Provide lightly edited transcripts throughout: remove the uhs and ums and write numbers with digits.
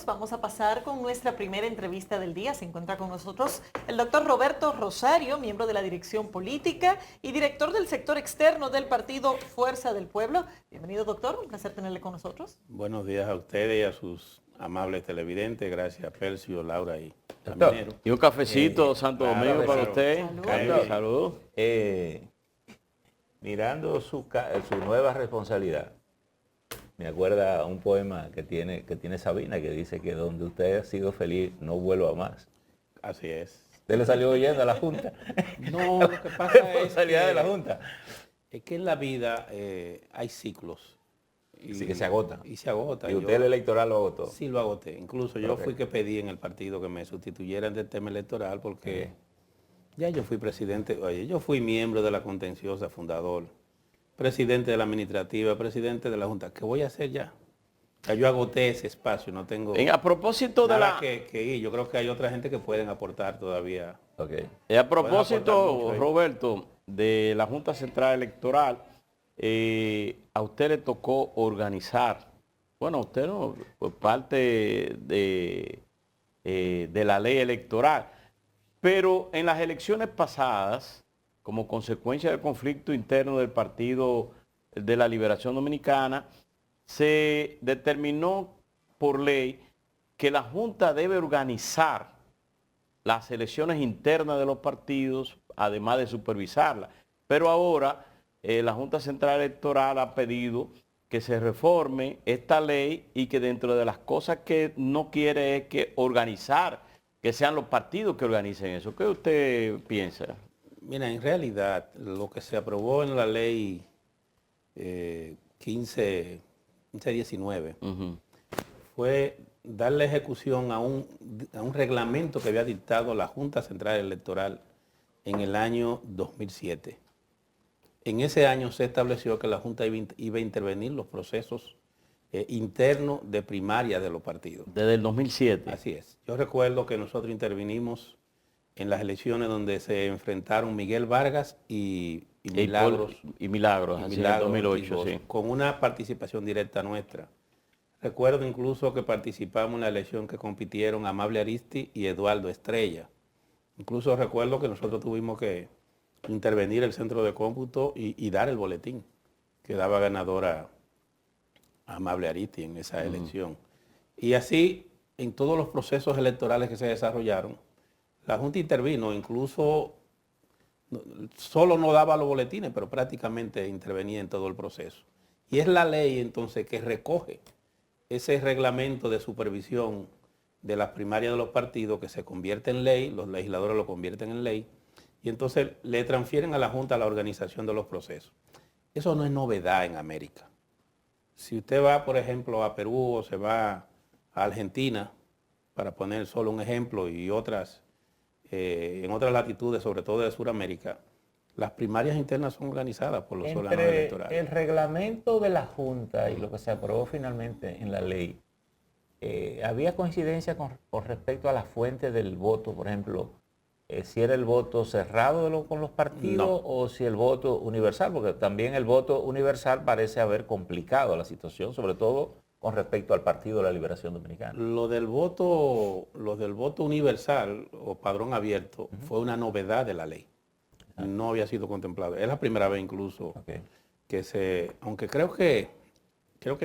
Vamos a pasar con nuestra primera entrevista del día. Se encuentra con nosotros el doctor Roberto Rosario, miembro de la Dirección Política y director del sector externo del partido Fuerza del Pueblo. Bienvenido, doctor. Un placer tenerle con nosotros. Buenos días a ustedes y a sus amables televidentes. Gracias, Percio, Laura y Doctor, Caminero. y un cafecito Santo Domingo para usted. Salud. Salud. Mirando su nueva responsabilidad, me acuerda un poema que tiene Sabina que dice que donde usted ha sido feliz no vuelva más. Así es. Usted le salió oyendo a la Junta. No, lo que pasa es Responsabilidad de la Junta. en la vida hay ciclos. Así que se agota. Y se agota. Y usted el electoral lo agotó. Sí, lo agoté. Incluso yo fui que pedí en el partido que me sustituyeran del tema electoral porque ya yo fui presidente, oye, yo fui miembro de la contenciosa, fundador, presidente de la administrativa, presidente de la Junta. ¿Qué voy a hacer ya? Ya yo agoté ese espacio, no tengo A propósito de nada la... que ir. Yo creo que hay otra gente que pueden aportar todavía. Ok. A Pueden aportar propósito, mucho ahí. Roberto, de la Junta Central Electoral, a usted le tocó organizar, bueno, a usted no, por parte de la ley electoral, pero en las elecciones pasadas, como consecuencia del conflicto interno del Partido de la Liberación Dominicana, se determinó por ley que la Junta debe organizar las elecciones internas de los partidos, además de supervisarlas. Pero ahora la Junta Central Electoral ha pedido que se reforme esta ley y que dentro de las cosas que no quiere es que organizar, que sean los partidos que organicen eso. ¿Qué usted piensa? Mira, en realidad, lo que se aprobó en la ley 1519 fue darle ejecución a un reglamento que había dictado la Junta Central Electoral en el año 2007. En ese año se estableció que la Junta iba a intervenir los procesos internos de primaria de los partidos. Desde el 2007. Así es. Yo recuerdo que nosotros intervinimos en las elecciones donde se enfrentaron Miguel Vargas y Milagros. Y Milagros, así en el 2008, sí. Con una participación directa nuestra. Recuerdo incluso que participamos en la elección que compitieron Amable Aristi y Eduardo Estrella. Incluso recuerdo que nosotros tuvimos que intervenir el centro de cómputo y dar el boletín que daba ganadora a Amable Aristi en esa elección. Y así, en todos los procesos electorales que se desarrollaron, la Junta intervino, incluso solo no daba los boletines, pero prácticamente intervenía en todo el proceso. Y es la ley entonces que recoge ese reglamento de supervisión de las primarias de los partidos que se convierte en ley, los legisladores lo convierten en ley, y entonces le transfieren a la Junta la organización de los procesos. Eso no es novedad en América. Si usted va, por ejemplo, a Perú o se va a Argentina, para poner solo un ejemplo, y otras, en otras latitudes, sobre todo de Sudamérica, las primarias internas son organizadas por los órganos electorales. El reglamento de la Junta y lo que se aprobó finalmente en la ley, ¿había coincidencia con respecto a la fuente del voto? Por ejemplo, si era el voto cerrado con los partidos No. o si el voto universal, porque también el voto universal parece haber complicado la situación, sobre todo con respecto al Partido de la Liberación Dominicana. Lo del voto universal o padrón abierto fue una novedad de la ley. No había sido contemplado. Es la primera vez incluso que aunque creo que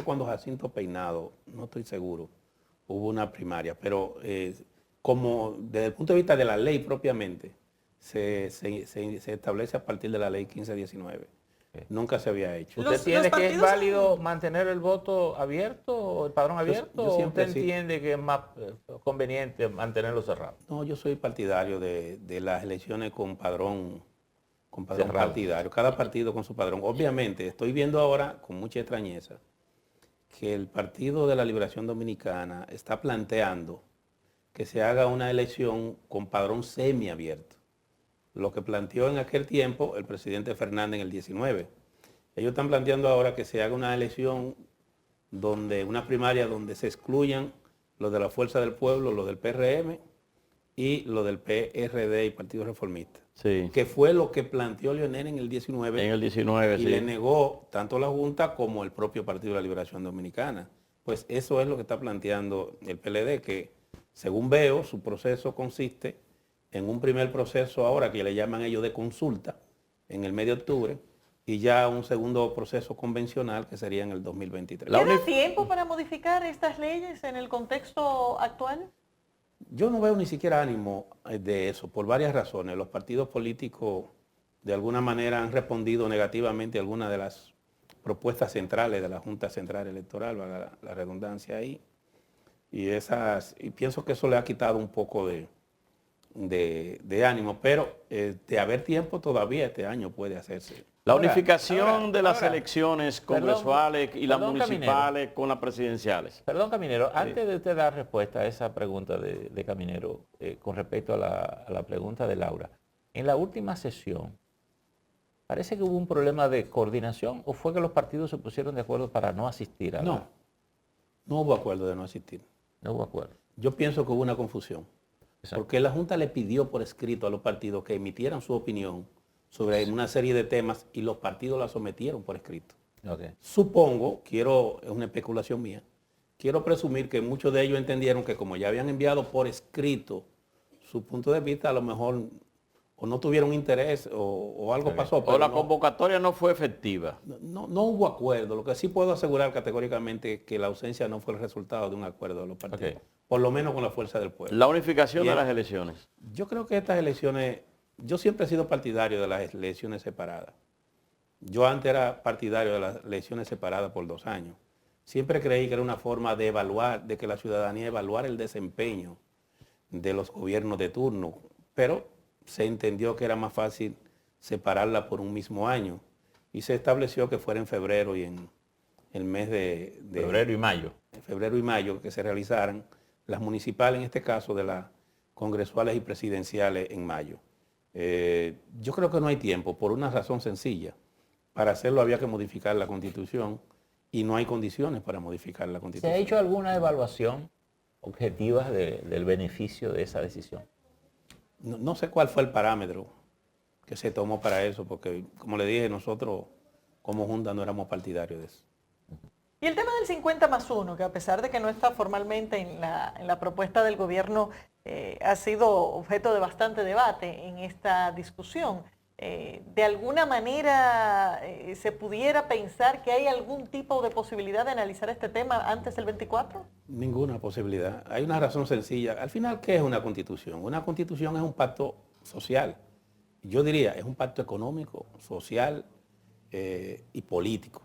cuando Jacinto Peinado, no estoy seguro, hubo una primaria, pero como desde el punto de vista de la ley propiamente, se establece a partir de la ley 1519. Nunca se había hecho. ¿Usted entiende que es válido mantener el voto abierto o el padrón abierto yo o siempre usted entiende que es más conveniente mantenerlo cerrado? No, yo soy partidario de las elecciones con padrón Cerrado. partidario, cada partido con su padrón. Obviamente, estoy viendo ahora con mucha extrañeza que el Partido de la Liberación Dominicana está planteando que se haga una elección con padrón semiabierto. Lo que planteó en aquel tiempo el presidente Fernández en el 19. Ellos están planteando ahora que se haga una elección una primaria donde se excluyan los de la Fuerza del Pueblo, los del PRM y los del PRD y Partido Reformista. Sí. Que fue lo que planteó Leonel en el 19. En el 19, y sí. le negó tanto la Junta como el propio Partido de la Liberación Dominicana. pues eso es lo que está planteando el PLD, que según veo, su proceso consiste en un primer proceso ahora que le llaman ellos de consulta en el mes de octubre y ya un segundo proceso convencional que sería en el 2023. ¿Queda tiempo para modificar estas leyes en el contexto actual? Yo no veo ni siquiera ánimo de eso, por varias razones. Los partidos políticos de alguna manera han respondido negativamente a algunas de las propuestas centrales de la Junta Central Electoral, valga la redundancia ahí, y pienso que eso le ha quitado un poco de ánimo, pero de haber tiempo todavía este año puede hacerse. La unificación de las ahora, elecciones congresuales y las perdón, municipales con las presidenciales. Perdón, Caminero, antes de usted dar respuesta a esa pregunta de Caminero, con respecto a la pregunta de Laura, en la última sesión, parece que hubo un problema de coordinación o fue que los partidos se pusieron de acuerdo para no asistir a No hubo acuerdo de no asistir. No hubo acuerdo. Yo pienso que hubo una confusión, porque la Junta le pidió por escrito a los partidos que emitieran su opinión sobre una serie de temas y los partidos la sometieron por escrito. Okay. Supongo, es una especulación mía, quiero presumir que muchos de ellos entendieron que como ya habían enviado por escrito su punto de vista, a lo mejor o no tuvieron interés o algo pasó. O la convocatoria no fue efectiva. No hubo acuerdo. Lo que sí puedo asegurar categóricamente es que la ausencia no fue el resultado de un acuerdo de los partidos. Okay. Por lo menos con la fuerza del pueblo. La unificación Bien. de las elecciones. Yo creo que estas elecciones, yo siempre he sido partidario de las elecciones separadas. Yo antes era partidario de las elecciones separadas por 2 años. Siempre creí que era una forma de evaluar, de que la ciudadanía evaluara el desempeño de los gobiernos de turno, pero se entendió que era más fácil separarla por un mismo año y se estableció que fuera en febrero y en el mes de febrero y mayo. En febrero y mayo que se realizaran las municipales, en este caso de las congresuales y presidenciales en mayo. Yo creo que no hay tiempo, por una razón sencilla. Para hacerlo había que modificar la Constitución y no hay condiciones para modificar la Constitución. ¿Se ha hecho alguna evaluación objetiva del beneficio de esa decisión? No sé cuál fue el parámetro que se tomó para eso, porque como le dije, nosotros como Junta no éramos partidarios de eso. Y el tema del 50+1, que a pesar de que no está formalmente en la propuesta del gobierno, ha sido objeto de bastante debate en esta discusión. De alguna manera se pudiera pensar que hay algún tipo de posibilidad de analizar este tema antes del 24? Ninguna posibilidad. Hay una razón sencilla. Al final, ¿qué es una constitución? Una constitución es un pacto social. Yo diría, es un pacto económico, social y político.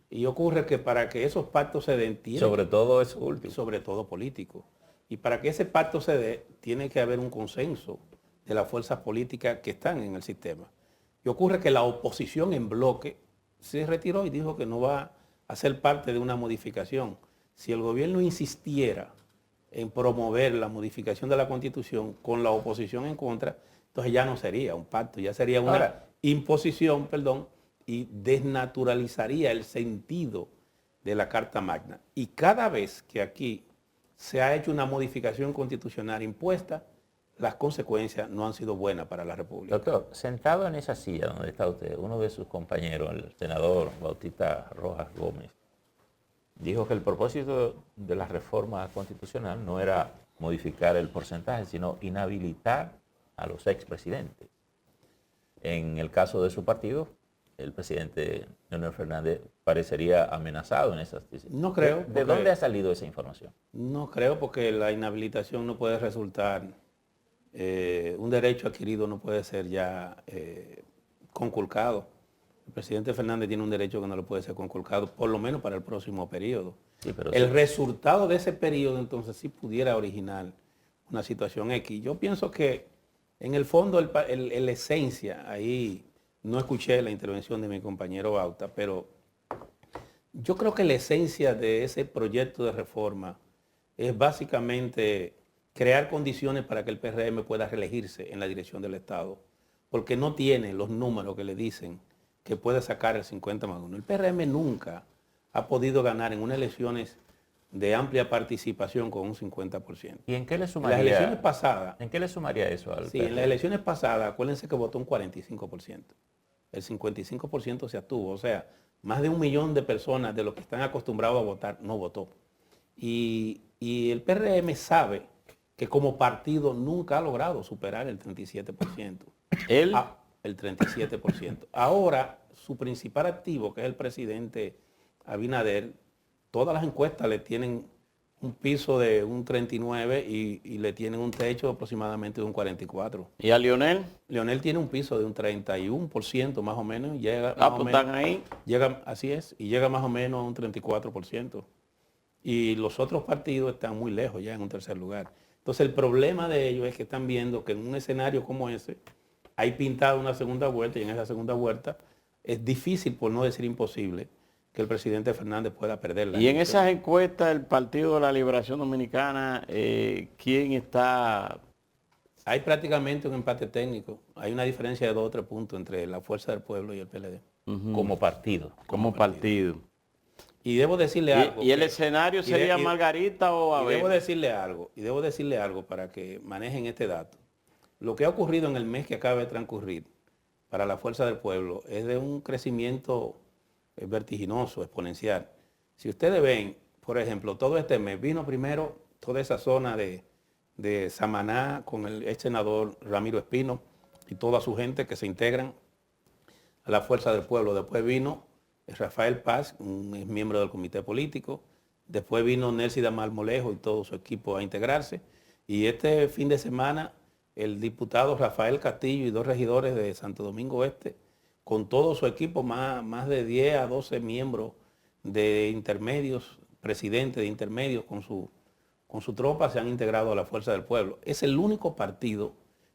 Y ocurre que para que esos pactos se den, sobre todo eso último. Sobre todo político. Y para que ese pacto se dé, tiene que haber un consenso de las fuerzas políticas que están en el sistema. Y ocurre que la oposición en bloque se retiró y dijo que no va a ser parte de una modificación. Si el gobierno insistiera en promover la modificación de la Constitución con la oposición en contra, entonces ya no sería un pacto, ya sería una imposición, y desnaturalizaría el sentido de la Carta Magna. Y cada vez que aquí se ha hecho una modificación constitucional impuesta, las consecuencias no han sido buenas para la República. Doctor, sentado en esa silla donde está usted, uno de sus compañeros, el senador Bautista Rojas Gómez, dijo que el propósito de la reforma constitucional no era modificar el porcentaje, sino inhabilitar a los expresidentes. En el caso de su partido, el presidente Leonel Fernández parecería amenazado en esas decisiones. No creo. ¿De dónde ha salido esa información? No creo, porque la inhabilitación no puede resultar, un derecho adquirido no puede ser ya conculcado. El presidente Fernández tiene un derecho que no le puede ser conculcado, por lo menos para el próximo periodo. Sí, pero el resultado de ese periodo entonces sí pudiera originar una situación X. Yo pienso que en el fondo, la esencia, ahí no escuché la intervención de mi compañero Bauta, pero yo creo que la esencia de ese proyecto de reforma es básicamente crear condiciones para que el PRM pueda reelegirse en la dirección del Estado, porque no tiene los números que le dicen que puede sacar el 50+1. El PRM nunca ha podido ganar en unas elecciones de amplia participación con un 50%. ¿Y en qué le sumaría? En las elecciones pasadas. ¿En qué le sumaría eso al Sí, PRM? en las elecciones pasadas, acuérdense que votó un 45%. El 55% se abstuvo, o sea, más de 1 millón de personas de los que están acostumbrados a votar no votó. Y el PRM sabe que como partido nunca ha logrado superar el 37%. El 37%. Ahora, su principal activo, que es el presidente Abinader, todas las encuestas le tienen un piso de un 39 y le tienen un techo aproximadamente de un 44. ¿Y a Lionel? Lionel tiene un piso de un 31% más o menos. Llega Pues están ahí. Llega, así es, y llega más o menos a un 34%. Y los otros partidos están muy lejos ya en un tercer lugar. Entonces el problema de ellos es que están viendo que en un escenario como ese hay pintado una segunda vuelta y en esa segunda vuelta es difícil, por no decir imposible, que el presidente Fernández pueda perderla. Y en esas encuestas del Partido de la Liberación Dominicana, ¿quién está? Hay prácticamente un empate técnico. Hay una diferencia de 2 o 3 puntos entre la Fuerza del Pueblo y el PLD. Como partido. Como partido. Y debo decirle algo. ¿Y el escenario sería Margarita o Abel? Y debo decirle algo para que manejen este dato. Lo que ha ocurrido en el mes que acaba de transcurrir para la Fuerza del Pueblo es de un crecimiento vertiginoso, exponencial. Si ustedes ven, por ejemplo, todo este mes vino primero toda esa zona de Samaná con el ex senador Ramiro Espino y toda su gente que se integran a la Fuerza del Pueblo. Después vino Rafael Paz, un ex miembro del comité político. Después vino Nelcy Marmolejo y todo su equipo a integrarse. Y este fin de semana el diputado Rafael Castillo y 2 regidores de Santo Domingo Este, con todo su equipo, más de 10 a 12 miembros de intermedios, presidentes de intermedios con su tropa, se han integrado a la Fuerza del Pueblo. Es el único partido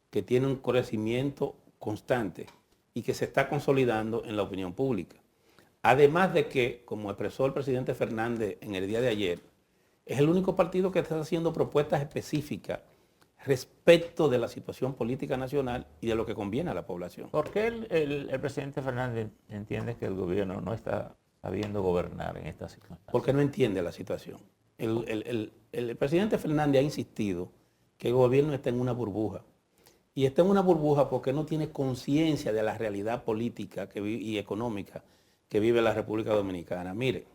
que tiene un crecimiento constante y que se está consolidando en la opinión pública. Además de que, como expresó el presidente Fernández en el día de ayer, es el único partido que está haciendo propuestas específicas respecto de la situación política nacional y de lo que conviene a la población. ¿Por qué el presidente Fernández entiende que el gobierno no está sabiendo gobernar en esta situación? Porque no entiende la situación. El presidente Fernández ha insistido que el gobierno está en una burbuja. Y está en una burbuja porque no tiene conciencia de la realidad política y económica que vive la República Dominicana. Mire,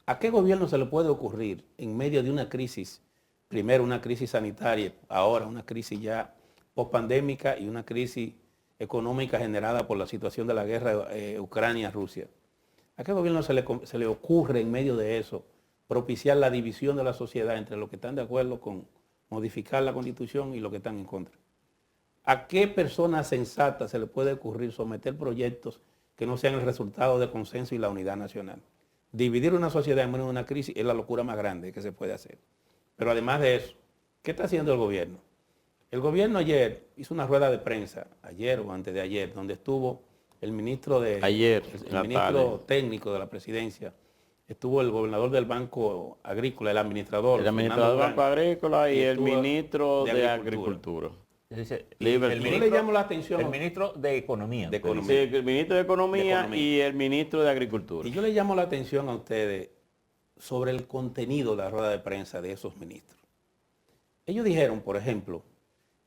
¿a qué gobierno se le puede ocurrir en medio de una crisis? Primero una crisis sanitaria, ahora una crisis ya pospandémica y una crisis económica generada por la situación de la guerra Ucrania-Rusia. ¿A qué gobierno se le ocurre en medio de eso propiciar la división de la sociedad entre los que están de acuerdo con modificar la Constitución y los que están en contra? ¿A qué persona sensata se le puede ocurrir someter proyectos que no sean el resultado del consenso y la unidad nacional? Dividir una sociedad en medio de una crisis es la locura más grande que se puede hacer. Pero además de eso, ¿qué está haciendo el gobierno? El gobierno ayer hizo una rueda de prensa, ayer o antes de ayer, donde estuvo el ministro el ministro técnico de la presidencia, estuvo el gobernador del Banco Agrícola, el administrador del Banco Agrícola y el ministro de Agricultura. Dice, el ministro, le llamo la atención. El ministro de Economía. Sí, el ministro de Economía y el ministro de Agricultura. Y yo le llamo la atención a ustedes sobre el contenido de la rueda de prensa de esos ministros. Ellos dijeron, por ejemplo,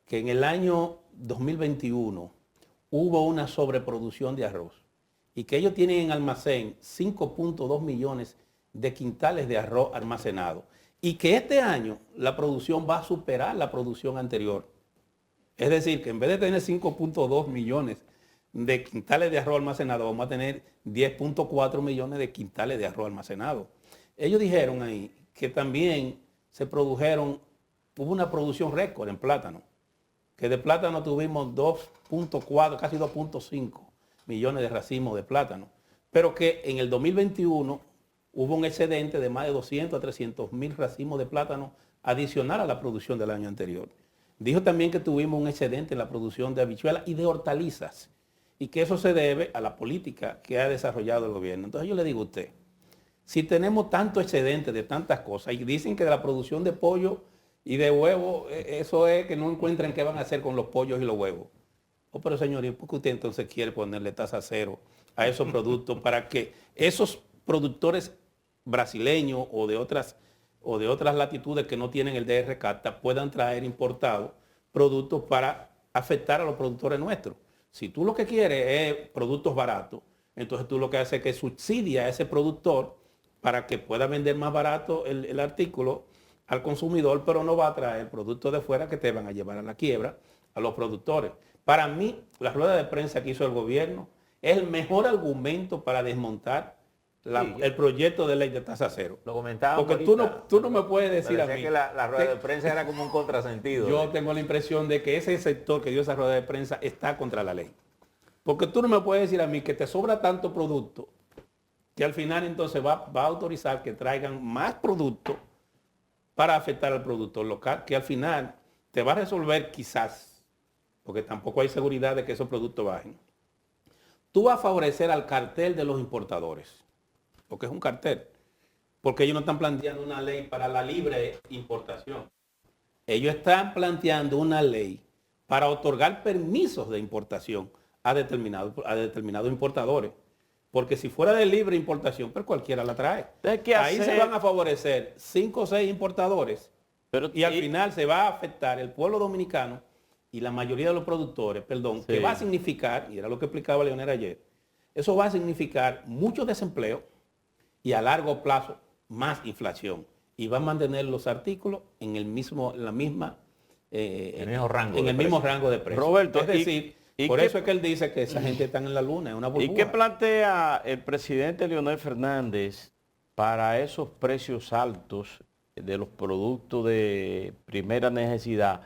que en el año 2021 hubo una sobreproducción de arroz y que ellos tienen en almacén 5.2 millones de quintales de arroz almacenado y que este año la producción va a superar la producción anterior. Es decir, que en vez de tener 5.2 millones de quintales de arroz almacenado, vamos a tener 10.4 millones de quintales de arroz almacenado. Ellos dijeron ahí que también hubo una producción récord en plátano, que de plátano tuvimos 2.4, casi 2.5 millones de racimos de plátano, pero que en el 2021 hubo un excedente de más de 200 a 300 mil racimos de plátano adicional a la producción del año anterior. Dijo también que tuvimos un excedente en la producción de habichuelas y de hortalizas, y que eso se debe a la política que ha desarrollado el gobierno. Entonces yo le digo a usted, si tenemos tanto excedente de tantas cosas, y dicen que de la producción de pollo y de huevo, eso es que no encuentran qué van a hacer con los pollos y los huevos. Oh, pero señor, ¿por qué usted entonces quiere ponerle tasa cero a esos productos para que esos productores brasileños o de otras latitudes que no tienen el DR Carta puedan traer importados productos para afectar a los productores nuestros? Si tú lo que quieres es productos baratos, entonces tú lo que haces es que subsidia a ese productor para que pueda vender más barato el artículo al consumidor, pero no va a traer productos de fuera que te van a llevar a la quiebra a los productores. Para mí, la rueda de prensa que hizo el gobierno es el mejor argumento para desmontar el proyecto de ley de tasa cero. Lo comentaba. Porque tú no me puedes decir a mí que la rueda de prensa era como un contrasentido. Yo tengo la impresión de que ese sector que dio esa rueda de prensa está contra la ley. Porque tú no me puedes decir a mí que te sobra tanto producto que al final entonces va a autorizar que traigan más productos para afectar al productor local, que al final te va a resolver quizás, porque tampoco hay seguridad de que esos productos bajen. Tú vas a favorecer al cartel de los importadores, porque es un cartel, porque ellos no están planteando una ley para la libre importación. Ellos están planteando una ley para otorgar permisos de importación a determinados importadores. Porque si fuera de libre importación, pues cualquiera la trae. Ahí se van a favorecer 5 o 6 importadores y al final se va a afectar el pueblo dominicano y la mayoría de los productores, que va a significar, y era lo que explicaba Leonel ayer, eso va a significar mucho desempleo y a largo plazo más inflación. Y va a mantener los artículos en el mismo rango de precio. Roberto, es decir, por eso es que él dice que esa gente está en la luna, es una burbuja. ¿Y qué plantea el presidente Leonel Fernández para esos precios altos de los productos de primera necesidad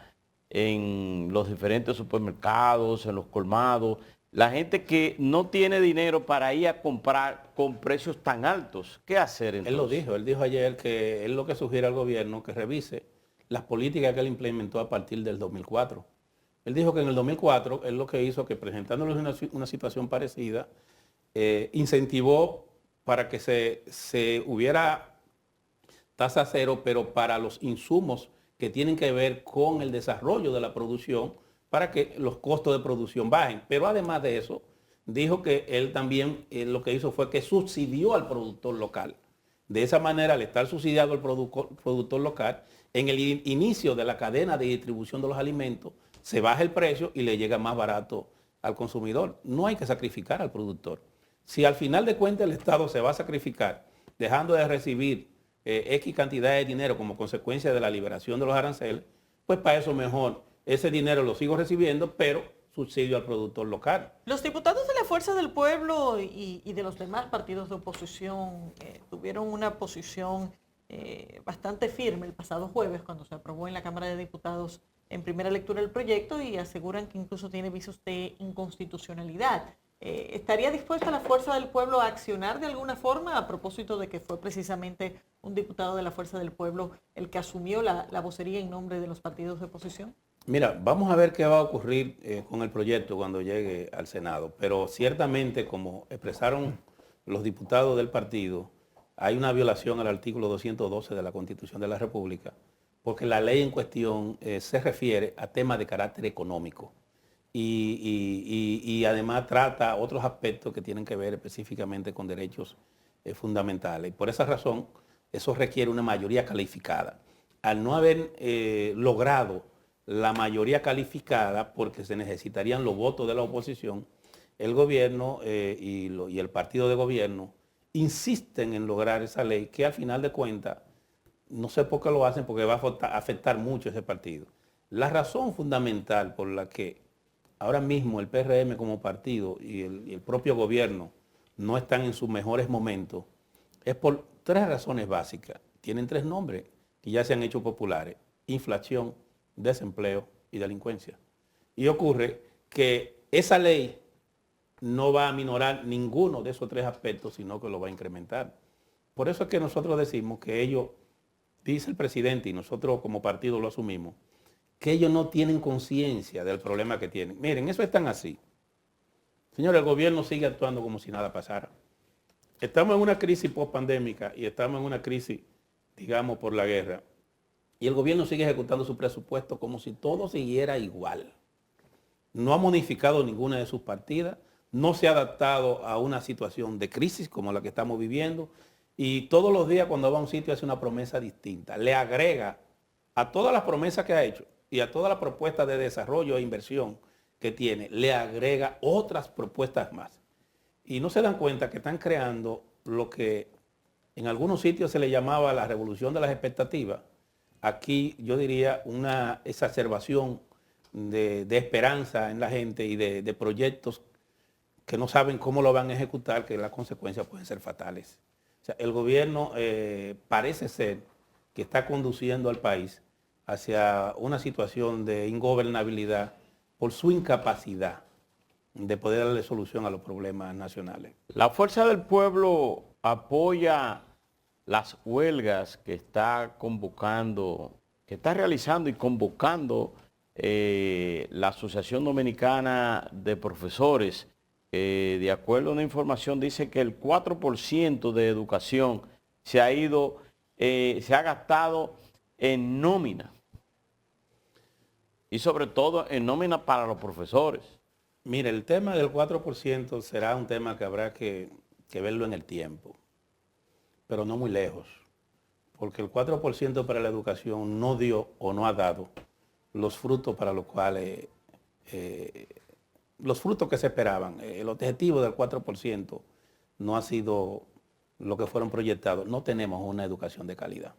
en los diferentes supermercados, en los colmados? La gente que no tiene dinero para ir a comprar con precios tan altos, ¿qué hacer entonces? Él dijo ayer que él lo que sugiere al gobierno que revise las políticas que él implementó a partir del 2004. Él dijo que en el 2004, él lo que hizo, que presentándoles una situación parecida, incentivó para que se hubiera tasa cero, pero para los insumos que tienen que ver con el desarrollo de la producción, para que los costos de producción bajen. Pero además de eso, dijo que él también lo que hizo fue que subsidió al productor local. De esa manera, al estar subsidiado al productor local, en el inicio de la cadena de distribución de los alimentos, se baja el precio y le llega más barato al consumidor. No hay que sacrificar al productor. Si al final de cuentas el Estado se va a sacrificar dejando de recibir X cantidad de dinero como consecuencia de la liberación de los aranceles, pues para eso mejor ese dinero lo sigo recibiendo, pero subsidio al productor local. Los diputados de la Fuerza del Pueblo y de los demás partidos de oposición tuvieron una posición bastante firme el pasado jueves cuando se aprobó en la Cámara de Diputados en primera lectura el proyecto y aseguran que incluso tiene visos de inconstitucionalidad. ¿Estaría dispuesta la Fuerza del Pueblo a accionar de alguna forma a propósito de que fue precisamente un diputado de la Fuerza del Pueblo el que asumió la vocería en nombre de los partidos de oposición? Mira, vamos a ver qué va a ocurrir con el proyecto cuando llegue al Senado, pero ciertamente, como expresaron los diputados del partido, hay una violación al artículo 212 de la Constitución de la República, porque la ley en cuestión se refiere a temas de carácter económico y además trata otros aspectos que tienen que ver específicamente con derechos fundamentales. Y por esa razón, eso requiere una mayoría calificada. Al no haber logrado la mayoría calificada, porque se necesitarían los votos de la oposición, el gobierno y el partido de gobierno insisten en lograr esa ley que al final de cuentas, no sé por qué lo hacen, porque va a afectar mucho ese partido. La razón fundamental por la que ahora mismo el PRM como partido y el propio gobierno no están en sus mejores momentos es por 3 razones básicas. Tienen 3 nombres que ya se han hecho populares: inflación, desempleo y delincuencia. Y ocurre que esa ley no va a aminorar ninguno de esos 3 aspectos, sino que lo va a incrementar. Por eso es que nosotros decimos que ellos, dice el presidente, y nosotros como partido lo asumimos, que ellos no tienen conciencia del problema que tienen. Miren, eso es tan así. Señor, el gobierno sigue actuando como si nada pasara. Estamos en una crisis post-pandémica y estamos en una crisis, digamos, por la guerra. Y el gobierno sigue ejecutando su presupuesto como si todo siguiera igual. No ha modificado ninguna de sus partidas, no se ha adaptado a una situación de crisis como la que estamos viviendo y todos los días cuando va a un sitio hace una promesa distinta. Le agrega a todas las promesas que ha hecho y a todas las propuestas de desarrollo e inversión que tiene, le agrega otras propuestas más. Y no se dan cuenta que están creando lo que En algunos sitios se le llamaba la revolución de las expectativas. Aquí yo diría una exacerbación de esperanza en la gente y de proyectos que no saben cómo lo van a ejecutar, que las consecuencias pueden ser fatales. O sea, el gobierno parece ser que está conduciendo al país hacia una situación de ingobernabilidad por su incapacidad de poder darle solución a los problemas nacionales. La Fuerza del Pueblo apoya las huelgas que está convocando, que está realizando y convocando la Asociación Dominicana de Profesores. De acuerdo a una información, dice que el 4% de educación se ha gastado en nómina. Y sobre todo en nómina para los profesores. Mire, el tema del 4% será un tema que habrá que verlo en el tiempo, pero no muy lejos, porque el 4% para la educación no dio o no ha dado los frutos para los cuales, los frutos que se esperaban. El objetivo del 4% no ha sido lo que fueron proyectados. No tenemos una educación de calidad.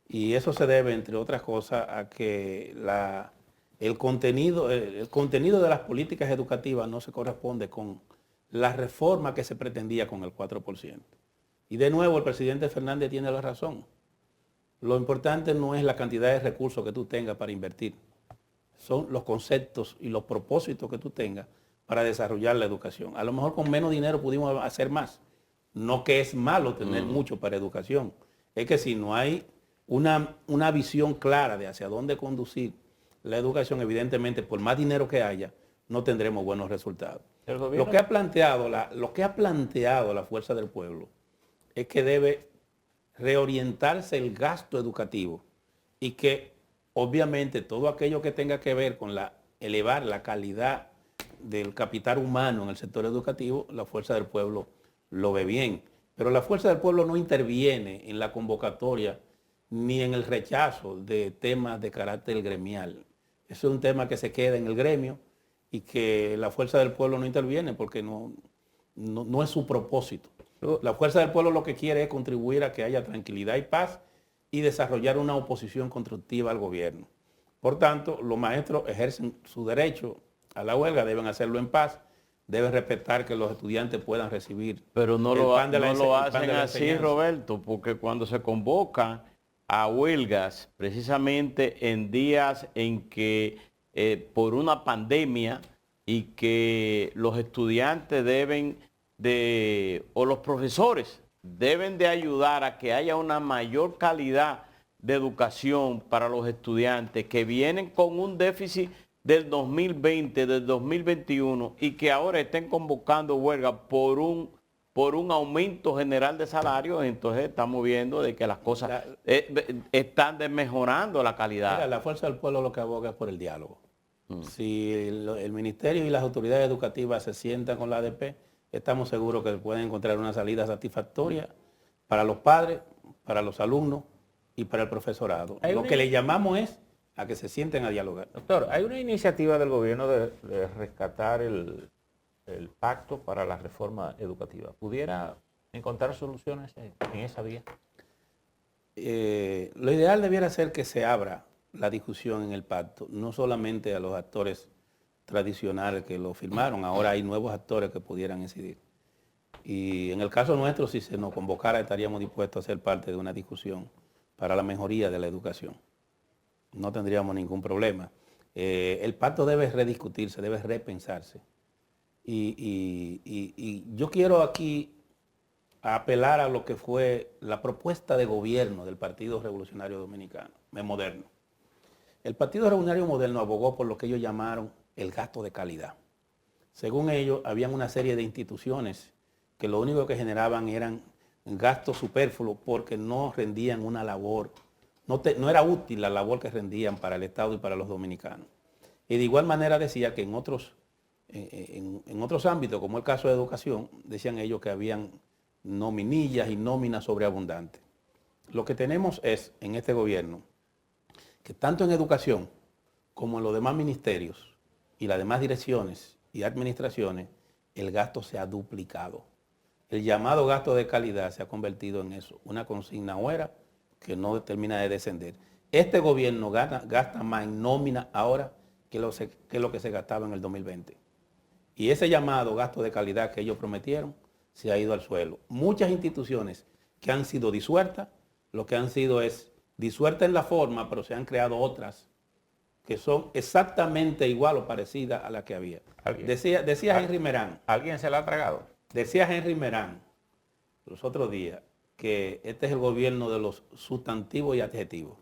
Y eso se debe, entre otras cosas, a que el contenido de las políticas educativas no se corresponde con la reforma que se pretendía con el 4%. Y de nuevo, el presidente Fernández tiene la razón. Lo importante no es la cantidad de recursos que tú tengas para invertir. Son los conceptos y los propósitos que tú tengas para desarrollar la educación. A lo mejor con menos dinero pudimos hacer más. No que es malo tener mucho para educación. Es que si no hay una visión clara de hacia dónde conducir la educación, evidentemente, por más dinero que haya, no tendremos buenos resultados. Lo que ha planteado la Fuerza del Pueblo es que debe reorientarse el gasto educativo y que, obviamente, todo aquello que tenga que ver con elevar la calidad del capital humano en el sector educativo, la Fuerza del Pueblo lo ve bien. Pero la Fuerza del Pueblo no interviene en la convocatoria ni en el rechazo de temas de carácter gremial. Eso es un tema que se queda en el gremio y que la Fuerza del Pueblo no interviene porque no es su propósito. La Fuerza del Pueblo lo que quiere es contribuir a que haya tranquilidad y paz y desarrollar una oposición constructiva al gobierno. Por tanto, los maestros ejercen su derecho a la huelga, deben hacerlo en paz, deben respetar que los estudiantes puedan recibir. Pero no lo hacen así, Roberto, porque cuando se convocan a huelgas, precisamente en días en que por una pandemia y que los estudiantes o los profesores deben de ayudar a que haya una mayor calidad de educación para los estudiantes que vienen con un déficit del 2020, del 2021 y que ahora estén convocando huelga por un aumento general de salarios, entonces estamos viendo de que las cosas están desmejorando la calidad. Mira, la Fuerza del Pueblo lo que aboga es por el diálogo. Si el Ministerio y las autoridades educativas se sientan con la ADP, estamos seguros que pueden encontrar una salida satisfactoria para los padres, para los alumnos y para el profesorado. Lo que le llamamos es a que se sienten a dialogar. Doctor, hay una iniciativa del gobierno de rescatar el pacto para la reforma educativa. ¿Pudiera encontrar soluciones en esa vía? Lo ideal debiera ser que se abra la discusión en el pacto, no solamente a los actores tradicionales que lo firmaron, ahora hay nuevos actores que pudieran incidir. Y en el caso nuestro, si se nos convocara, estaríamos dispuestos a ser parte de una discusión para la mejoría de la educación. No tendríamos ningún problema. El pacto debe rediscutirse, debe repensarse. Y yo quiero aquí apelar a lo que fue la propuesta de gobierno del Partido Revolucionario Dominicano, moderno. El Partido Revolucionario Moderno abogó por lo que ellos llamaron el gasto de calidad. Según ellos, habían una serie de instituciones que lo único que generaban eran gastos superfluos porque no rendían una labor, no era útil la labor que rendían para el Estado y para los dominicanos. Y de igual manera decía que en otros ámbitos, como el caso de educación, decían ellos que habían nominillas y nóminas sobreabundantes. Lo que tenemos es, en este gobierno, que tanto en educación como en los demás ministerios y las demás direcciones y administraciones, el gasto se ha duplicado. el llamado gasto de calidad se ha convertido en eso, una consigna huera que no termina de descender. Este gobierno gasta más en nómina ahora que lo que se gastaba en el 2020. Y ese llamado gasto de calidad que ellos prometieron se ha ido al suelo. Muchas instituciones que han sido disueltas, lo que han sido es disueltas en la forma, pero se han creado otras que son exactamente igual o parecidas a las que había. Decía Henry Merán. ¿Alguien se la ha tragado? Decía Henry Merán los otros días que este es el gobierno de los sustantivos y adjetivos.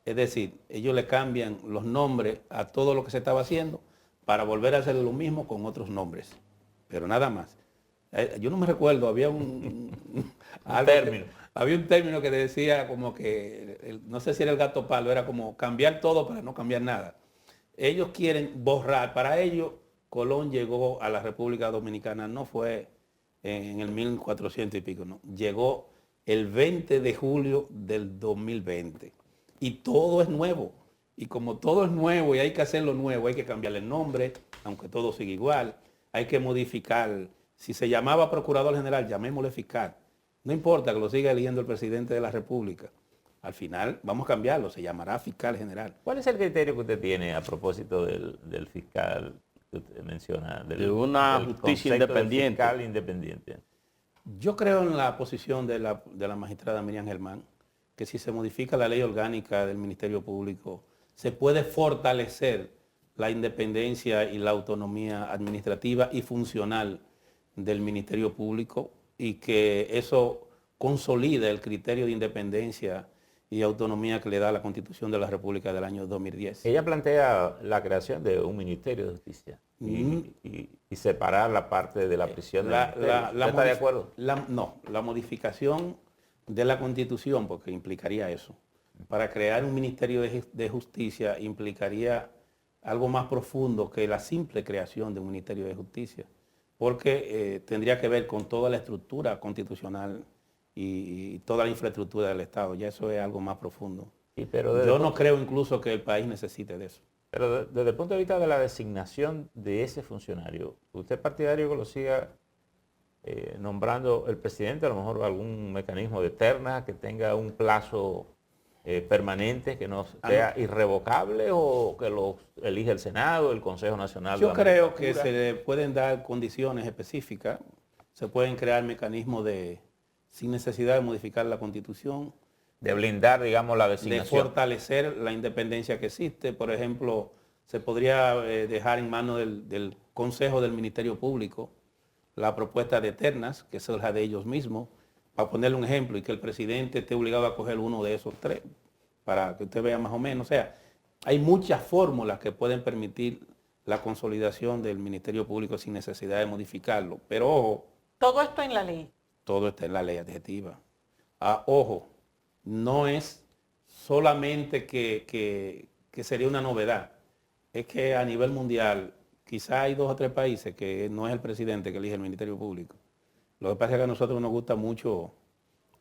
Es decir, ellos le cambian los nombres a todo lo que se estaba haciendo para volver a hacer lo mismo con otros nombres. Pero nada más. Yo no me recuerdo, había un término. Había un término que decía como que, no sé si era el gato palo, era como cambiar todo para no cambiar nada. Ellos quieren borrar, para ellos Colón llegó a la República Dominicana, no fue en el 1400 y pico, no, llegó el 20 de julio del 2020 y todo es nuevo. Y como todo es nuevo y hay que hacerlo nuevo, hay que cambiarle el nombre, aunque todo siga igual, hay que modificar. Si se llamaba Procurador General, llamémosle fiscal. No importa que lo siga eligiendo el presidente de la República. Al final vamos a cambiarlo, se llamará fiscal general. ¿Cuál es el criterio que usted tiene a propósito del fiscal que usted menciona? De una justicia independiente. Fiscal independiente. Yo creo en la posición de la magistrada Miriam Germán, que si se modifica la ley orgánica del Ministerio Público, se puede fortalecer la independencia y la autonomía administrativa y funcional del Ministerio Público y que eso consolida el criterio de independencia y autonomía que le da la Constitución de la República del año 2010. Ella plantea la creación de un Ministerio de Justicia y separar la parte de la prisión del ministerio. ¿Usted está de acuerdo? No, la modificación de la Constitución, porque implicaría eso, para crear un Ministerio de Justicia implicaría algo más profundo que la simple creación de un Ministerio de Justicia, porque tendría que ver con toda la estructura constitucional y toda la infraestructura del Estado. Ya eso es algo más profundo. Sí, pero yo no creo incluso que el país necesite de eso. Pero desde el punto de vista de la designación de ese funcionario, ¿usted es partidario que lo siga nombrando el presidente, a lo mejor algún mecanismo de terna que tenga un plazo permanente, que no sea irrevocable, o que lo elige el Senado, el Consejo Nacional? Yo creo que se le pueden dar condiciones específicas, se pueden crear mecanismos sin necesidad de modificar la Constitución, de blindar, digamos, la designación, de fortalecer la independencia que existe. Por ejemplo, se podría dejar en manos del Consejo del Ministerio Público la propuesta de ternas, que es la de ellos mismos, para ponerle un ejemplo, y que el presidente esté obligado a coger uno de esos tres, para que usted vea más o menos. O sea, hay muchas fórmulas que pueden permitir la consolidación del Ministerio Público sin necesidad de modificarlo. Pero ojo. Todo esto en la ley. Todo está en la ley adjetiva. Ojo, no es solamente que sería una novedad. Es que a nivel mundial, quizá hay 2 o 3 países que no es el presidente que elige el Ministerio Público. Lo que pasa es que a nosotros nos gusta mucho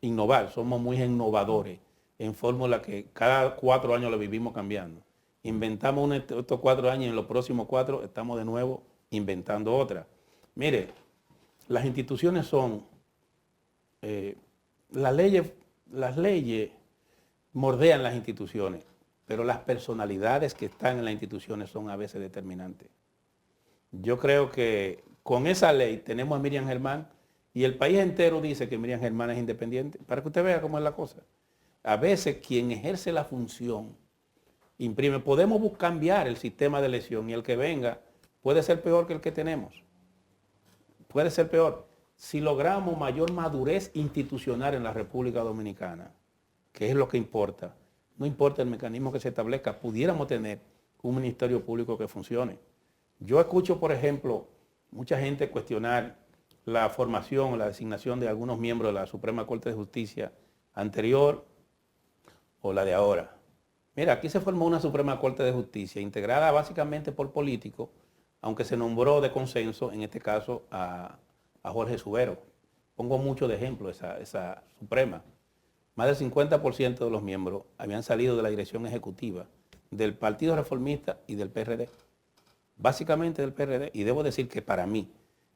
innovar, somos muy innovadores en fórmulas que cada 4 años lo vivimos cambiando. Inventamos estos 4 años y en los próximos 4 estamos de nuevo inventando otra. Mire, las instituciones son, las leyes mordean las instituciones, pero las personalidades que están en las instituciones son a veces determinantes. Yo creo que con esa ley tenemos a Miriam Germán y el país entero dice que Miriam Germán es independiente, para que usted vea cómo es la cosa. A veces quien ejerce la función imprime. Podemos cambiar el sistema de elección y el que venga puede ser peor que el que tenemos. Puede ser peor. Si logramos mayor madurez institucional en la República Dominicana, que es lo que importa, no importa el mecanismo que se establezca, pudiéramos tener un Ministerio Público que funcione. Yo escucho, por ejemplo, mucha gente cuestionar la formación o la designación de algunos miembros de la Suprema Corte de Justicia anterior o la de ahora. Mira, aquí se formó una Suprema Corte de Justicia integrada básicamente por políticos, aunque se nombró de consenso, en este caso, a Jorge Subero. Pongo mucho de ejemplo esa Suprema. Más del 50% de los miembros habían salido de la dirección ejecutiva del Partido Reformista y del PRD. Básicamente del PRD. Y debo decir que para mí,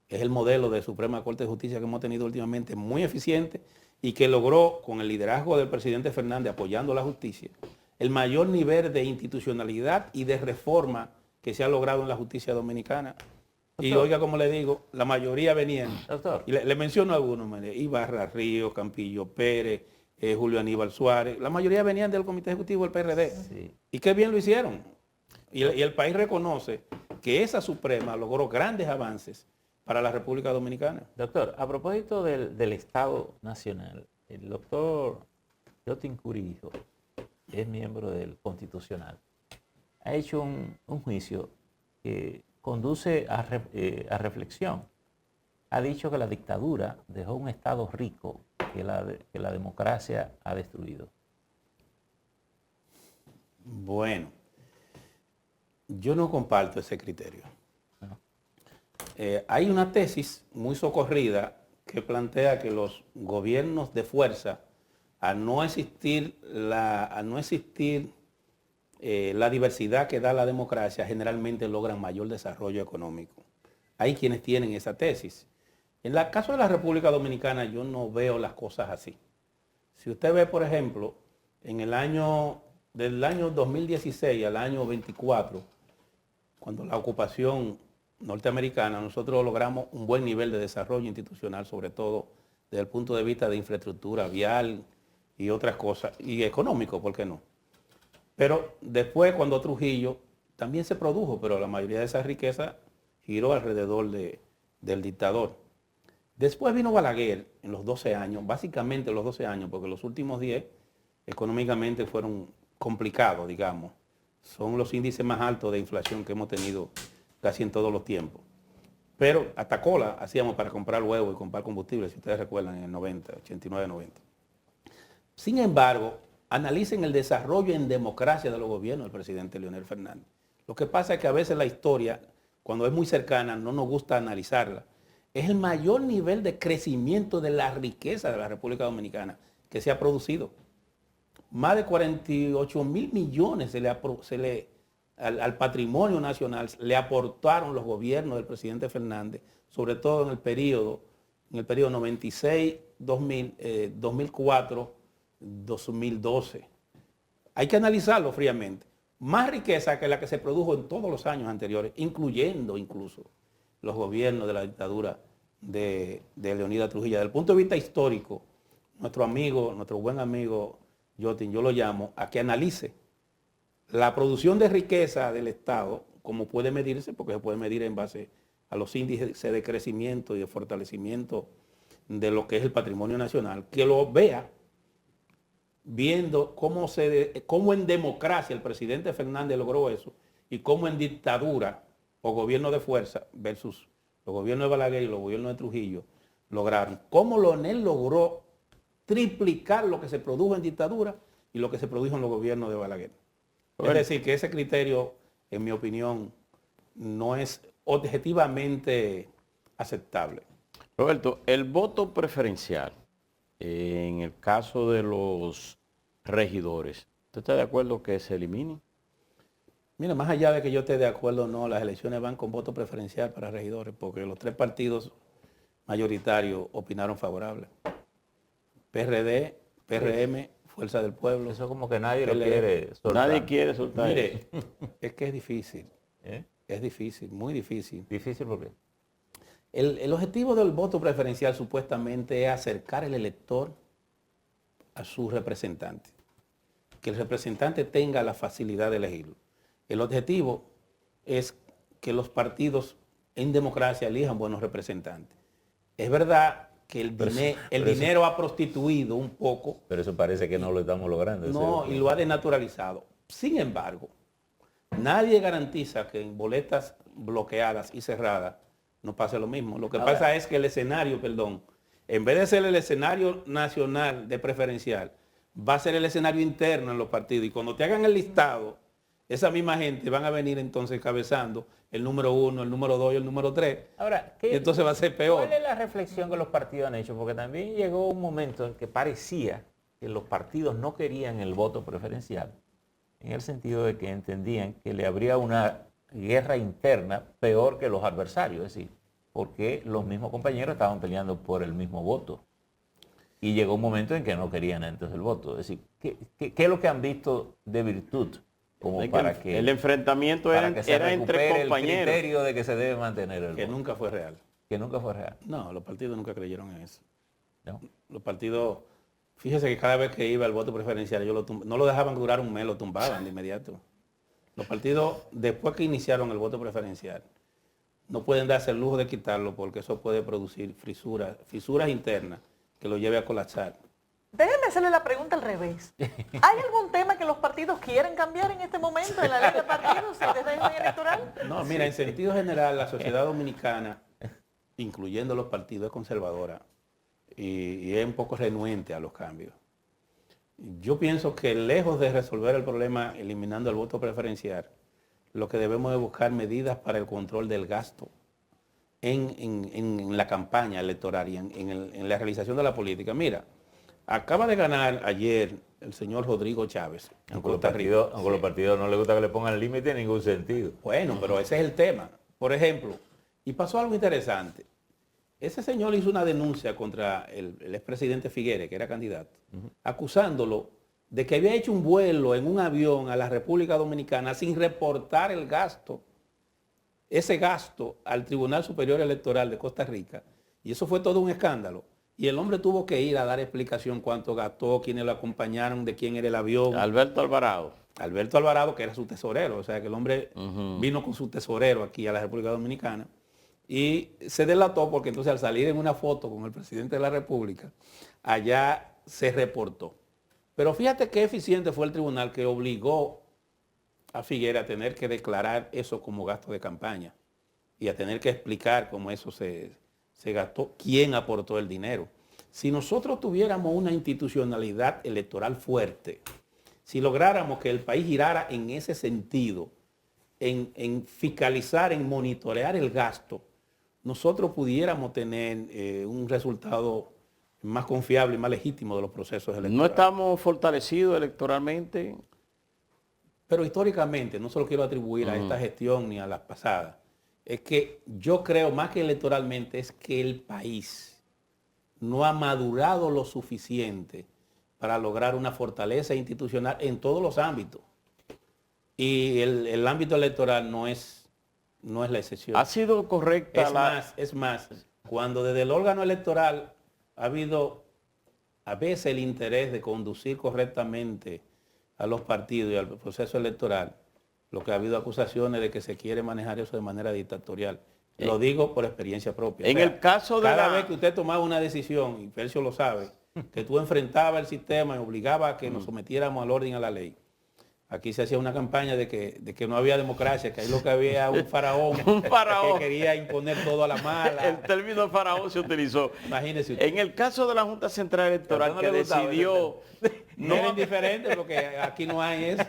es el modelo de Suprema Corte de Justicia que hemos tenido últimamente, muy eficiente y que logró, con el liderazgo del presidente Fernández apoyando la justicia, el mayor nivel de institucionalidad y de reforma que se ha logrado en la justicia dominicana. Y Doctor, oiga, como le digo, la mayoría venían, doctor, y le menciono algunos, Ibarra, Río, Campillo, Pérez, Julio Aníbal Suárez, la mayoría venían del Comité Ejecutivo del PRD. sí. Y qué bien lo hicieron. Y el país reconoce que esa Suprema logró grandes avances para la República Dominicana. Doctor, a propósito del Estado Nacional, el doctor Yotin Curijo es miembro del Constitucional. Ha hecho un juicio que conduce a reflexión. Ha dicho que la dictadura dejó un Estado rico que la democracia ha destruido. Bueno, yo no comparto ese criterio. Hay una tesis muy socorrida que plantea que los gobiernos de fuerza, al no existir la diversidad que da la democracia, generalmente logran mayor desarrollo económico. Hay quienes tienen esa tesis. En el caso de la República Dominicana yo no veo las cosas así. Si usted ve, por ejemplo, del año 2016 al año 24, cuando la ocupación norteamericana, nosotros logramos un buen nivel de desarrollo institucional, sobre todo desde el punto de vista de infraestructura vial y otras cosas, y económico, ¿por qué no? Pero después, cuando Trujillo también se produjo, pero la mayoría de esa riqueza giró alrededor del dictador. Después vino Balaguer en los 12 años, básicamente los 12 años, porque los últimos 10 económicamente fueron complicados, digamos. Son los índices más altos de inflación que hemos tenido casi en todos los tiempos. Pero hasta cola hacíamos para comprar huevos y comprar combustible, si ustedes recuerdan, en el 90, 89, 90. Sin embargo, analicen el desarrollo en democracia de los gobiernos del presidente Leonel Fernández. Lo que pasa es que a veces la historia, cuando es muy cercana, no nos gusta analizarla. Es el mayor nivel de crecimiento de la riqueza de la República Dominicana que se ha producido. Más de 48.000 millones al patrimonio nacional le aportaron los gobiernos del presidente Fernández, sobre todo en el periodo 96, 2004, 2012. Hay que analizarlo fríamente. Más riqueza que la que se produjo en todos los años anteriores, incluyendo incluso los gobiernos de la dictadura de Leonidas Trujillo. Desde el punto de vista histórico, nuestro buen amigo Yotin, yo lo llamo a que analice la producción de riqueza del Estado, como puede medirse, porque se puede medir en base a los índices de crecimiento y de fortalecimiento de lo que es el patrimonio nacional, que lo vea viendo cómo en democracia el presidente Fernández logró eso y cómo en dictadura o gobierno de fuerza versus los gobiernos de Balaguer y los gobiernos de Trujillo lograron. Cómo Leonel logró triplicar lo que se produjo en dictadura y lo que se produjo en los gobiernos de Balaguer. Bueno. Es decir, que ese criterio, en mi opinión, no es objetivamente aceptable. Roberto, el voto preferencial, en el caso de los regidores, ¿usted está de acuerdo que se elimine? Mira, más allá de que yo esté de acuerdo o no, las elecciones van con voto preferencial para regidores, porque los 3 partidos mayoritarios opinaron favorable. PRD, PRM, Fuerza del Pueblo. Eso como que nadie lo quiere soltar. Nadie quiere soltar. Mire, es que es difícil. Es difícil, muy difícil. ¿Difícil por qué? El objetivo del voto preferencial supuestamente es acercar el elector a su representante. Que el representante tenga la facilidad de elegirlo. El objetivo es que los partidos en democracia elijan buenos representantes. Es verdad que el dinero ha prostituido un poco. Pero eso parece que no lo estamos logrando. No, y lo ha desnaturalizado. Sin embargo, nadie garantiza que en boletas bloqueadas y cerradas no pase lo mismo. Lo que pasa es que el escenario, en vez de ser el escenario nacional de preferencial, va a ser el escenario interno en los partidos. Y cuando te hagan el listado, esa misma gente van a venir entonces encabezando el número 1, el número 2 y el número 3. Ahora, y entonces va a ser peor. ¿Cuál es la reflexión que los partidos han hecho? Porque también llegó un momento en que parecía que los partidos no querían el voto preferencial, en el sentido de que entendían que le habría una guerra interna peor que los adversarios. Es decir, porque los mismos compañeros estaban peleando por el mismo voto. Y llegó un momento en que no querían entonces el voto. Es decir, ¿qué es lo que han visto de virtud? Como Es que para que el enfrentamiento para era, que se era entre recupere compañeros. el criterio de que se debe mantener el Que voto. nunca fue real. Que nunca fue real. No, los partidos nunca creyeron en eso. ¿No? Los partidos, fíjese que cada vez que iba el voto preferencial, no lo dejaban durar un mes, lo tumbaban de inmediato. Los partidos, después que iniciaron el voto preferencial, no pueden darse el lujo de quitarlo porque eso puede producir fisuras internas que lo lleve a colapsar. Déjeme hacerle la pregunta al revés. ¿Hay algún tema que los partidos quieren cambiar en este momento en la ley de partidos y de régimen electoral? No, mira, en sentido general, la sociedad dominicana, incluyendo los partidos, es conservadora y es un poco renuente a los cambios. Yo pienso que lejos de resolver el problema eliminando el voto preferencial, lo que debemos es buscar medidas para el control del gasto en la campaña electoral y en la realización de la política. Mira, acaba de ganar ayer el señor Rodrigo Chávez en Costa Rica. Aunque a los partidos no les gusta que le pongan límite en ningún sentido. Bueno, pero ese es el tema. Por ejemplo, y pasó algo interesante. Ese señor hizo una denuncia contra el expresidente Figueres, que era candidato, acusándolo de que había hecho un vuelo en un avión a la República Dominicana sin reportar el gasto, ese gasto al Tribunal Superior Electoral de Costa Rica. Y eso fue todo un escándalo. Y el hombre tuvo que ir a dar explicación cuánto gastó, quiénes lo acompañaron, de quién era el avión. Alberto Alvarado. Alberto Alvarado, que era su tesorero, o sea que el hombre vino con su tesorero aquí a la República Dominicana y se delató porque entonces al salir en una foto con el presidente de la República, allá se reportó. Pero fíjate qué eficiente fue el tribunal que obligó a Figueres a tener que declarar eso como gasto de campaña y a tener que explicar cómo eso se gastó, quién aportó el dinero. Si nosotros tuviéramos una institucionalidad electoral fuerte, si lográramos que el país girara en ese sentido, en fiscalizar, en monitorear el gasto, nosotros pudiéramos tener un resultado más confiable y más legítimo de los procesos electorales. ¿No estamos fortalecidos electoralmente? Pero históricamente, no se lo quiero atribuir a esta gestión ni a las pasadas, es que yo creo más que electoralmente es que el país no ha madurado lo suficiente para lograr una fortaleza institucional en todos los ámbitos. Y el ámbito electoral no es la excepción. ¿Ha sido correcta Es más, cuando desde el órgano electoral ha habido a veces el interés de conducir correctamente a los partidos y al proceso electoral, lo que ha habido acusaciones de que se quiere manejar eso de manera dictatorial. Lo digo por experiencia propia. En el caso de cada vez que usted tomaba una decisión, y Percio lo sabe, que tú enfrentabas el sistema y obligaba a que nos sometiéramos al orden y a la ley. Aquí se hacía una campaña de que no había democracia, que ahí lo que había un faraón, que quería imponer todo a la mala. El término faraón se utilizó. Imagínese usted. En el caso de la Junta Central Electoral que decidió... No era indiferente porque aquí no hay eso.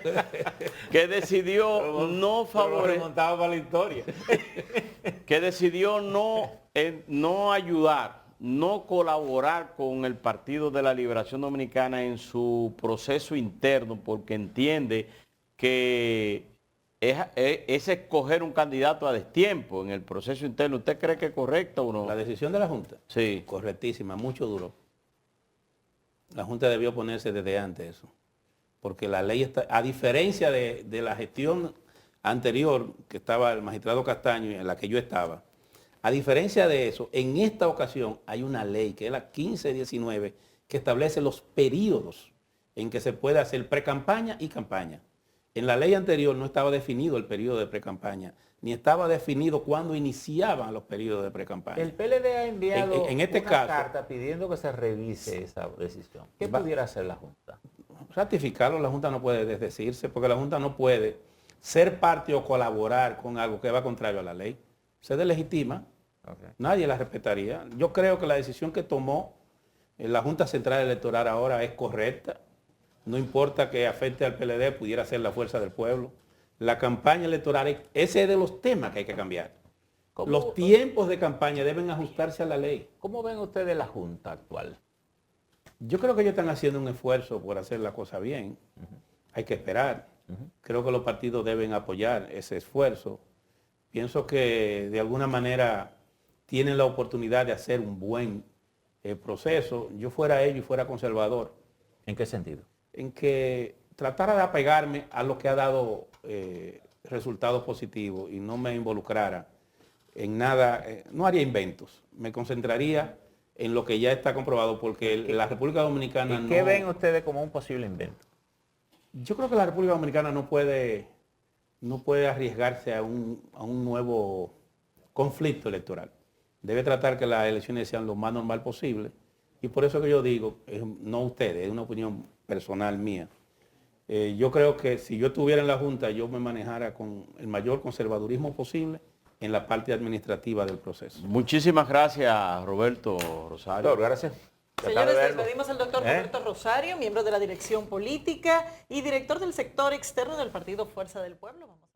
Que decidió no favorecer... remontaba para la historia. Que decidió no ayudar, no colaborar con el Partido de la Liberación Dominicana en su proceso interno porque entiende que es escoger un candidato a destiempo en el proceso interno. ¿Usted cree que es correcto o no? La decisión de la Junta. Sí. Correctísima, mucho duró. La Junta debió ponerse desde antes eso. Porque la ley está, a diferencia de la gestión anterior, que estaba el magistrado Castaño y en la que yo estaba, a diferencia de eso, en esta ocasión hay una ley, que es la 1519, que establece los periodos en que se puede hacer pre-campaña y campaña. En la ley anterior no estaba definido el periodo de pre-campaña, ni estaba definido cuándo iniciaban los periodos de pre-campaña. El PLD ha enviado en este una caso, carta pidiendo que se revise esa decisión. ¿Qué pudiera hacer la Junta? Ratificarlo, la Junta no puede desdecirse, porque la Junta no puede ser parte o colaborar con algo que va contrario a la ley. Se deslegitima, nadie la respetaría. Yo creo que la decisión que tomó la Junta Central Electoral ahora es correcta. No importa que afecte al PLD, pudiera ser la fuerza del pueblo. La campaña electoral, ese es de los temas que hay que cambiar. Los tiempos de campaña deben ajustarse a la ley. ¿Cómo ven ustedes la Junta actual? Yo creo que ellos están haciendo un esfuerzo por hacer la cosa bien. Hay que esperar. Creo que los partidos deben apoyar ese esfuerzo. Pienso que de alguna manera tienen la oportunidad de hacer un buen proceso. Yo fuera ello y fuera conservador. ¿En qué sentido? En que tratara de apegarme a lo que ha dado resultados positivos y no me involucrara en nada, no haría inventos, me concentraría en lo que ya está comprobado, porque la República Dominicana ¿Y qué no... ven ustedes como un posible invento? Yo creo que la República Dominicana no puede arriesgarse a un nuevo conflicto electoral. Debe tratar que las elecciones sean lo más normal posible, y por eso que yo digo, no ustedes, es una opinión personal mía. Yo creo que si yo estuviera en la Junta, yo me manejara con el mayor conservadurismo posible en la parte administrativa del proceso. Muchísimas gracias, Roberto Rosario. Doctor, gracias. Señores, despedimos al doctor Roberto Rosario, miembro de la Dirección Política y director del sector externo del Partido Fuerza del Pueblo. Vamos.